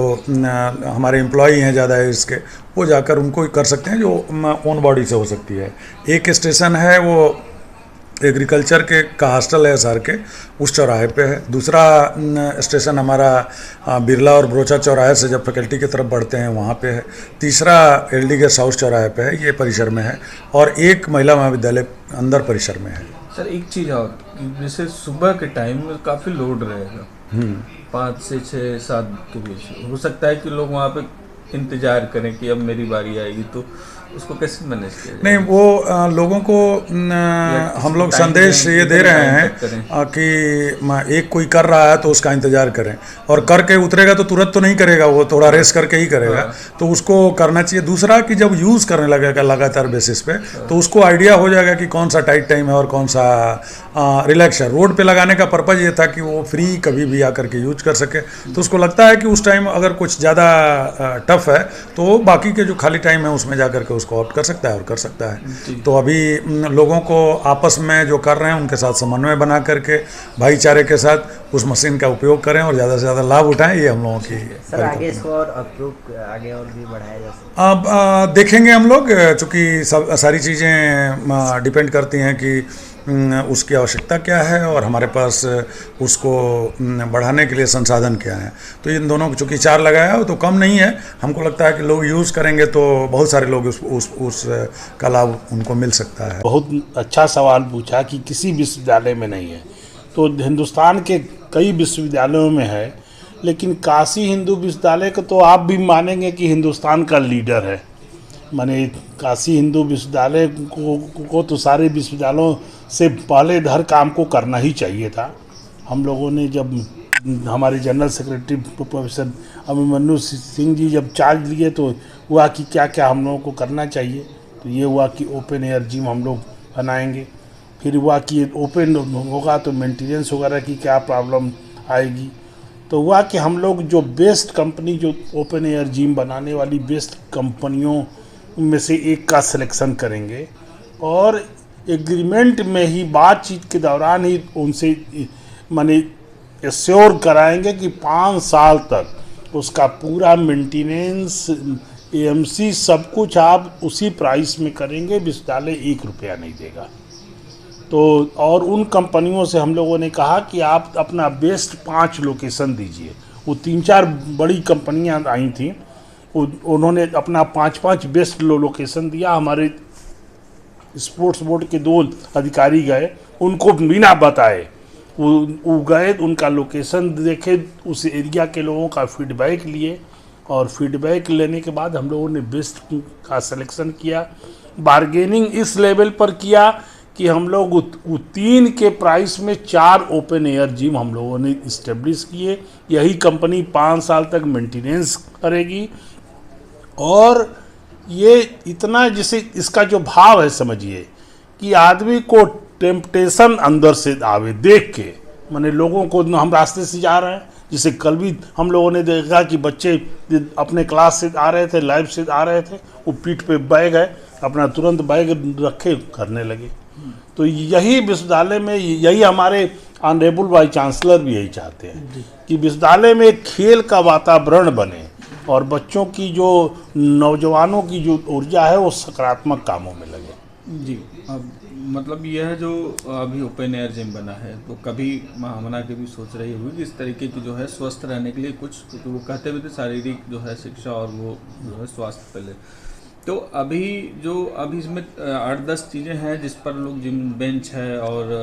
हमारे एम्प्लॉई हैं ज़्यादा है इसके, वो जाकर उनको कर सकते हैं जो ओन बॉडी से हो सकती है। एक स्टेशन है वो एग्रीकल्चर का हॉस्टल है सर के, उस चौराहे पे है। दूसरा स्टेशन हमारा बिरला और ब्रोचा चौराहे से जब फैकल्टी की तरफ बढ़ते हैं वहाँ पे है। तीसरा एलडी गेस्ट हाउस चौराहे पे है, ये परिसर में है। और एक महिला महाविद्यालय अंदर परिसर में है। सर एक चीज़ और, जैसे सुबह के टाइम में काफ़ी लोड रहेगा 5 से 6 7 के बीच, हो सकता है कि लोग वहाँ पे इंतज़ार करें कि अब मेरी बारी आएगी, तो उसको कैसे मैनेज किया जाए? नहीं, वो लोगों को हम लोग संदेश ये दे रहे हैं कि एक कोई कर रहा है तो उसका इंतजार करें, और करके उतरेगा तो तुरंत तो नहीं करेगा, वो थोड़ा रेस करके ही करेगा, तो उसको करना चाहिए। दूसरा कि जब यूज़ करने लगेगा लगातार बेसिस पे तो उसको आइडिया हो जाएगा कि कौन सा टाइट टाइम है और कौन सा रिलैक्स है। रोड पे लगाने का पर्पज़ ये था कि वो फ्री कभी भी आकर के यूज कर सके, तो उसको लगता है कि उस टाइम अगर कुछ ज़्यादा टफ है तो बाकी के जो खाली टाइम है उसमें जा करके उसको ऑप्ट कर सकता है और कर सकता है। तो अभी लोगों को आपस में जो कर रहे हैं उनके साथ समन्वय बना करके भाईचारे के साथ उस मशीन का उपयोग करें और ज़्यादा से ज़्यादा लाभ उठाएं, ये हम लोगों की। सर आगे इसको और अप्रूव आगे और भी बढ़ाया जा सकता है? अब देखेंगे हम लोग, चूँकि सारी चीज़ें डिपेंड करती हैं कि उसकी आवश्यकता क्या है और हमारे पास उसको बढ़ाने के लिए संसाधन क्या है। तो इन दोनों को चूँकि 4 लगाया हो तो कम नहीं है, हमको लगता है कि लोग यूज़ करेंगे तो बहुत सारे लोग उस का लाभ उनको मिल सकता है। बहुत अच्छा सवाल पूछा कि किसी विश्वविद्यालय में नहीं है, तो हिंदुस्तान के कई विश्वविद्यालयों में है, लेकिन काशी हिंदू विश्वविद्यालय को तो आप भी मानेंगे कि हिंदुस्तान का लीडर है। माने काशी हिंदू विश्वविद्यालय को तो सारे विश्वविद्यालयों से पहले हर काम को करना ही चाहिए था। हम लोगों ने जब हमारे general secretary professor Abhimanyu Singh ji जब चार्ज लिए तो हुआ कि क्या क्या हम लोगों को करना चाहिए, तो ये हुआ कि ओपन एयर जिम हम लोग बनाएंगे। फिर हुआ कि ओपन होगा तो मेंटेनेंस वगैरह की क्या प्रॉब्लम आएगी, तो हुआ कि हम लोग जो बेस्ट कंपनी जो ओपन एयर जिम बनाने वाली बेस्ट कंपनियों में से एक का सिलेक्शन करेंगे और एग्रीमेंट में ही बातचीत के दौरान ही उनसे माने एश्योर कराएंगे कि 5 साल तक उसका पूरा मेंटेनेंस एएमसी सब कुछ आप उसी प्राइस में करेंगे, विश्वविद्यालय 1 रुपया नहीं देगा। तो और उन कंपनियों से हम लोगों ने कहा कि आप अपना बेस्ट 5 लोकेशन दीजिए। वो 3-4 बड़ी कंपनियां आई थी, उन्होंने अपना 5-5 बेस्ट लोकेशन दिया। हमारे स्पोर्ट्स बोर्ड के 2 अधिकारी गए, उनको बिना बताए वो गए, उनका लोकेशन देखे, उस एरिया के लोगों का फीडबैक लिए और फीडबैक लेने के बाद हम लोगों ने बेस्ट का सिलेक्शन किया। बारगेनिंग इस लेवल पर किया कि हम लोग 3 के प्राइस में 4 ओपन एयर जिम हम लोगों ने इस्टेब्लिश किए। यही कंपनी 5 साल तक मेंटेनेंस करेगी और ये इतना, जैसे इसका जो भाव है समझिए कि आदमी को टेम्पटेशन अंदर से आवे देख के, माने लोगों को हम रास्ते से जा रहे हैं, जिसे कल भी हम लोगों ने देखा कि बच्चे अपने क्लास से आ रहे थे, लाइव से आ रहे थे, वो पीठ पे बैग है, अपना तुरंत बैग रखे करने लगे। तो यही विश्वविद्यालय में, यही हमारे ऑनरेबल वाइस चांसलर भी यही चाहते हैं कि विश्वविद्यालय में खेल का वातावरण बने और बच्चों की जो नौजवानों की जो ऊर्जा है वो सकारात्मक कामों में लगे। जी, अब मतलब यह जो अभी ओपन एयर जिम बना है तो कभी महामना के भी सोच रही होगी कि इस तरीके की जो है स्वस्थ रहने के लिए कुछ, क्योंकि वो कहते भी थे शारीरिक जो है शिक्षा और वो जो है स्वास्थ्य पहले, तो अभी इसमें 8-10 चीज़ें हैं जिस पर लोग जिम बेंच है और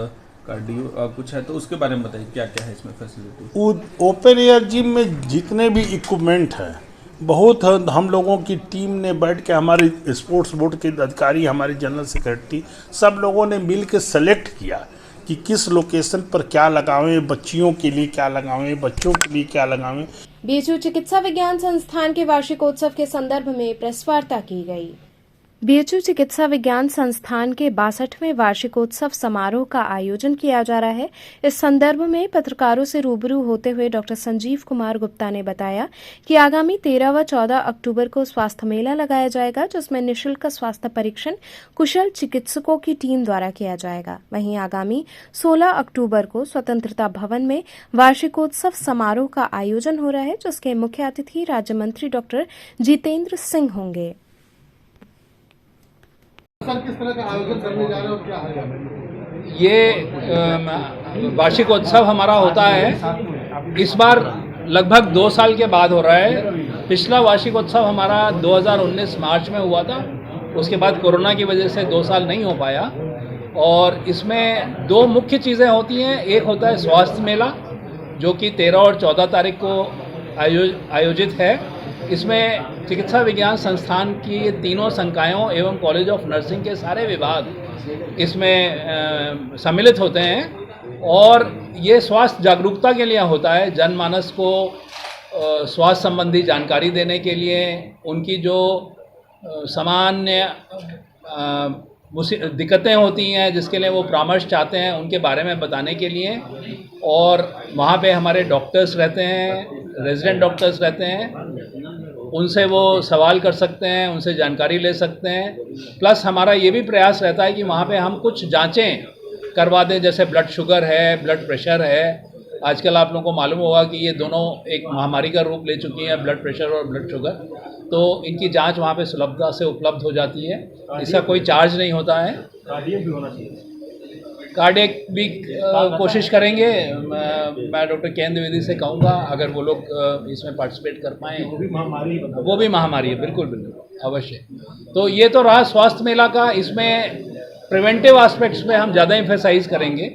कार्डियो कुछ है, तो उसके बारे में बताइए क्या क्या है इसमें फैसिलिटी। ओपन एयर जिम में जितने भी इक्विपमेंट हैं बहुत, हम लोगों की टीम ने बैठ के, हमारे स्पोर्ट्स बोर्ड के अधिकारी, हमारे जनरल सेक्रेटरी, सब लोगों ने मिल के सेलेक्ट किया कि किस लोकेशन पर क्या लगावें, बच्चियों के लिए क्या लगावें, बच्चों के लिए क्या लगावें। बीएचयू चिकित्सा विज्ञान संस्थान के वार्षिकोत्सव के संदर्भ में प्रेस वार्ता की गई। बीएचयू चिकित्सा विज्ञान संस्थान के 62वें वार्षिकोत्सव समारोह का आयोजन किया जा रहा है। इस संदर्भ में पत्रकारों से रूबरू होते हुए डॉक्टर संजीव कुमार गुप्ता ने बताया कि आगामी 13 व 14 अक्टूबर को स्वास्थ्य मेला लगाया जाएगा, जिसमें निःशुल्क स्वास्थ्य परीक्षण कुशल चिकित्सकों की टीम द्वारा किया जाएगा। वहीं आगामी 16 अक्टूबर को स्वतंत्रता भवन में वार्षिकोत्सव समारोह का आयोजन हो रहा है, जिसके मुख्य अतिथि राज्य मंत्री डॉक्टर जितेंद्र सिंह होंगे। किस तरह का आयोजन करने जा रहे हैं और क्या है? ये वार्षिकोत्सव हमारा होता है, इस बार लगभग 2 साल के बाद हो रहा है। पिछला वार्षिकोत्सव हमारा 2019 मार्च में हुआ था, उसके बाद कोरोना की वजह से 2 साल नहीं हो पाया। और इसमें 2 मुख्य चीज़ें होती हैं। एक होता है स्वास्थ्य मेला, जो कि 13 और 14 तारीख को आयोजित है, इसमें चिकित्सा विज्ञान संस्थान की तीनों संकायों एवं कॉलेज ऑफ नर्सिंग के सारे विभाग इसमें सम्मिलित होते हैं और ये स्वास्थ्य जागरूकता के लिए होता है, जनमानस को स्वास्थ्य संबंधी जानकारी देने के लिए, उनकी जो सामान्य दिक्कतें होती हैं जिसके लिए वो परामर्श चाहते हैं उनके बारे में बताने के लिए। और वहाँ पे हमारे डॉक्टर्स रहते हैं, रेजिडेंट डॉक्टर्स रहते हैं, उनसे वो सवाल कर सकते हैं, उनसे जानकारी ले सकते हैं। प्लस हमारा ये भी प्रयास रहता है कि वहाँ पे हम कुछ जांचें करवा दें, जैसे ब्लड शुगर है, ब्लड प्रेशर है। आजकल आप लोगों को मालूम होगा कि ये दोनों एक महामारी का रूप ले चुकी हैं, ब्लड प्रेशर और ब्लड शुगर, तो इनकी जांच वहाँ पे सुलभता से उपलब्ध हो जाती है, इसका कोई चार्ज नहीं होता है। कार्डियक भी होना चाहिए, कार्डियक भी कोशिश करेंगे। मैं डॉक्टर केन द्विवेदी से कहूँगा अगर वो लोग इसमें पार्टिसिपेट कर पाएँ। वो भी महामारी है, बिल्कुल बिल्कुल अवश्य। तो ये तो रहा स्वास्थ्य मेला का। इसमें प्रिवेंटिव एस्पेक्ट्स पे हम ज़्यादा एम्फेसाइज करेंगे,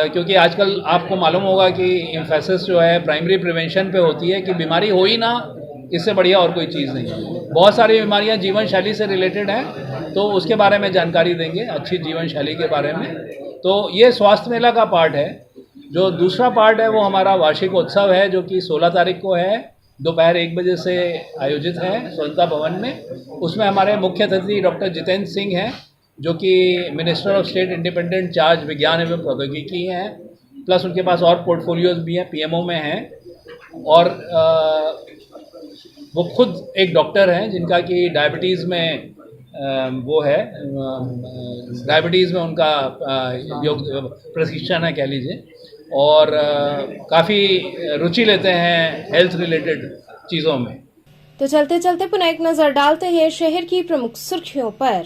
क्योंकि आजकल आपको मालूम होगा कि एम्फेसिस जो है प्राइमरी प्रिवेंशन पे होती है कि बीमारी हो ही ना, इससे बढ़िया और कोई चीज़ नहीं है। बहुत सारी बीमारियां जीवन शैली से रिलेटेड हैं, तो उसके बारे में जानकारी देंगे, अच्छी जीवन शैली के बारे में। तो ये स्वास्थ्य मेला का पार्ट है। जो दूसरा पार्ट है वो हमारा वार्षिक उत्सव है, जो कि 16 तारीख को है, दोपहर 1 बजे से आयोजित है स्वतंत्रता भवन में। उसमें हमारे मुख्य अतिथि डॉक्टर जितेंद्र सिंह हैं, जो कि minister of state independent charge विज्ञान एवं प्रौद्योगिकी हैं। प्लस उनके पास और पोर्टफोलियोज भी हैं, पीएमओ में हैं, और वो खुद एक डॉक्टर हैं जिनका कि डायबिटीज़ में वो है, डायबिटीज़ में उनका प्रशिक्षण है कह लीजिए, और काफ़ी रुचि लेते हैं हेल्थ रिलेटेड चीज़ों में। तो चलते चलते पुनः एक नजर डालते हैं शहर की प्रमुख सुर्खियों पर।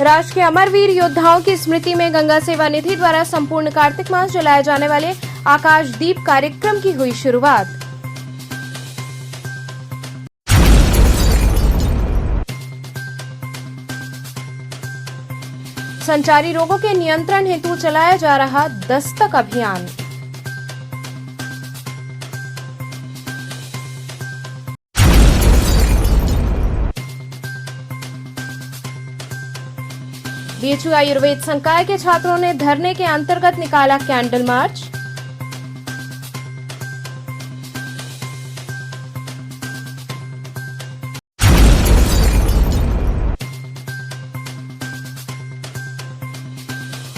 राष्ट्र के अमरवीर योद्धाओं की स्मृति में गंगा सेवा निधि द्वारा संपूर्ण कार्तिक मास जलाए जाने वाले आकाशदीप कार्यक्रम की हुई शुरुआत। संचारी रोगों के नियंत्रण हेतु चलाया जा रहा दस्तक अभियान। बीएचयू आयुर्वेद संकाय के छात्रों ने धरने के अंतर्गत निकाला कैंडल मार्च।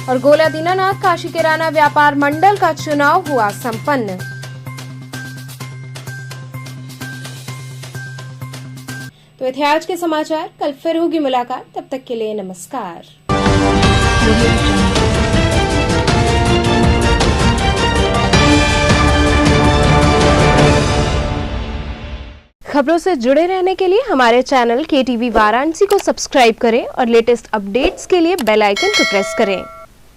और गोला दीनानाथ काशी किराना व्यापार मंडल का चुनाव हुआ संपन्न। तो ये थे आज के समाचार, कल फिर होगी मुलाकात, तब तक के लिए नमस्कार। खबरों से जुड़े रहने के लिए हमारे चैनल KTV वाराणसी को सब्सक्राइब करें और लेटेस्ट अपडेट्स के लिए बेल आइकन को प्रेस करें।